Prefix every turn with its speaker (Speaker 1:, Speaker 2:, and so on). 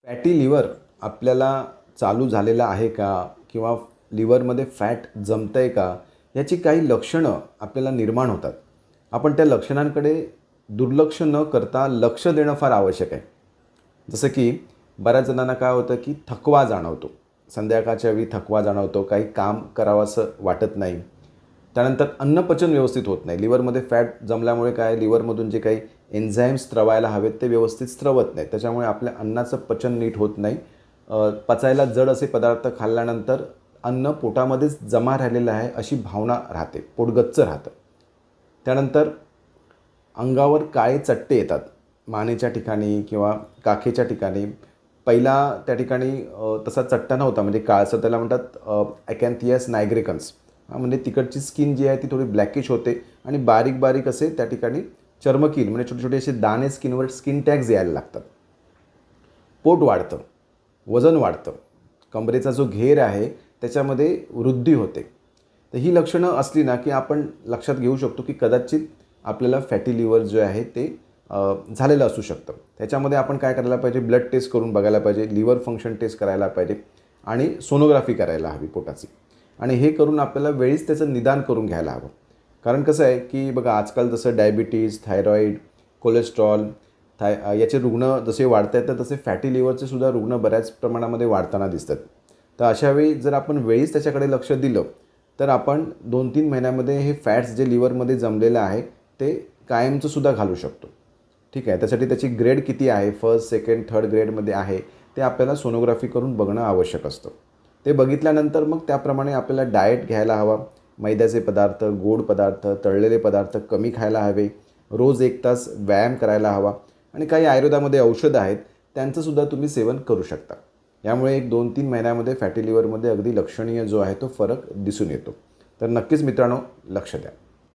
Speaker 1: Fatty liver आपल्याला चालू झालेला आहे का किंवा लिव्हरमध्ये फॅट जमतं आहे का याची काही लक्षणं आपल्याला निर्माण होतात. आपण त्या लक्षणांकडे दुर्लक्ष न करता लक्ष देणं फार आवश्यक आहे. जसं की बऱ्याच जणांना काय होतं की थकवा जाणवतो. संध्याकाळच्या वेळी थकवा जाणवतो, काही काम करावंसं वाटत नाही. त्यानंतर अन्नपचन व्यवस्थित होत नाही. लिव्हरमध्ये फॅट जमल्यामुळे काय लिव्हरमधून जे काही एन्झाईम्स स्त्रवायला हवेत ते व्यवस्थित स्त्रवत नाहीत. त्याच्यामुळे आपल्या अन्नाचं पचन नीट होत नाही. पचायला जड असे पदार्थ खाल्ल्यानंतर अन्न पोटामध्येच जमा राहिलेलं आहे अशी भावना राहते. पोट गच्च राहतं. त्यानंतर अंगावर काळे चट्टे येतात. मानेच्या ठिकाणी किंवा काखेच्या ठिकाणी. पहिला त्या ठिकाणी तसा चट्टा नव्हता, म्हणजे काळसर त्याला म्हणतात ॲकॅन्थियास नायग्रिकन्स. म्हणजे तिकडची स्किन जी आहे ती थोडी ब्लॅकिश होते आणि बारीक बारीक असे त्या ठिकाणी चर्मकील म्हणजे छोटे छोटे असे दाणे स्किनवर स्किन टॅग्स यायला लागतात. पोट वाढतं, वजन वाढतं, कमरेचा जो घेर आहे त्याच्यामध्ये वृद्धी होते. तर ही लक्षणं असली ना की आपण लक्षात घेऊ शकतो की कदाचित आपल्याला फॅटी लिव्हर जे आहे ते झालेलं असू शकतं. त्याच्यामध्ये आपण काय करायला पाहिजे, ब्लड टेस्ट करून बघायला पाहिजे, लिव्हर फंक्शन टेस्ट करायला पाहिजे आणि सोनोग्राफी करायला हवी पोटाची. आणि हे करून आपल्याला वेळीच त्याचं निदान करून घ्यायला हवं. कारण कसं आहे की बघा, आजकाल जसं डायबिटीज, थायरॉईड, कोलेस्ट्रॉल याचे रुग्ण जसे वाढत आहेत, तर तसे फॅटी लिव्हरचे सुद्धा रुग्ण बऱ्याच प्रमाणामध्ये वाढताना दिसतात. तर अशावेळी जर आपण वेळीच त्याच्याकडे लक्ष दिलं तर आपण 2-3 महिन्यामध्ये हे फॅट्स जे लिव्हरमध्ये जमलेलं आहे ते कायमचं सुद्धा घालू शकतो. ठीक आहे. त्यासाठी त्याची ग्रेड किती आहे, फर्स्ट, सेकंड, थर्ड ग्रेडमध्ये आहे ते आपल्याला सोनोग्राफी करून बघणं आवश्यक असतं. ते बघितल्यानंतर मग त्याप्रमाणे आपल्याला डाएट घ्यायला हवा. मैद्याचे पदार्थ, गोड पदार्थ, तळलेले पदार्थ कमी खायला हवे. रोज 1 तास व्यायाम करायला हवा आणि काही आयुर्वेदामध्ये औषधं आहेत त्यांचंसुद्धा तुम्ही सेवन करू शकता. यामुळे 1-2-3 महिन्यामध्ये फॅटी लिव्हरमध्ये अगदी लक्षणीय जो आहे तो फरक दिसून येतो. तर नक्कीच मित्रांनो लक्ष द्या.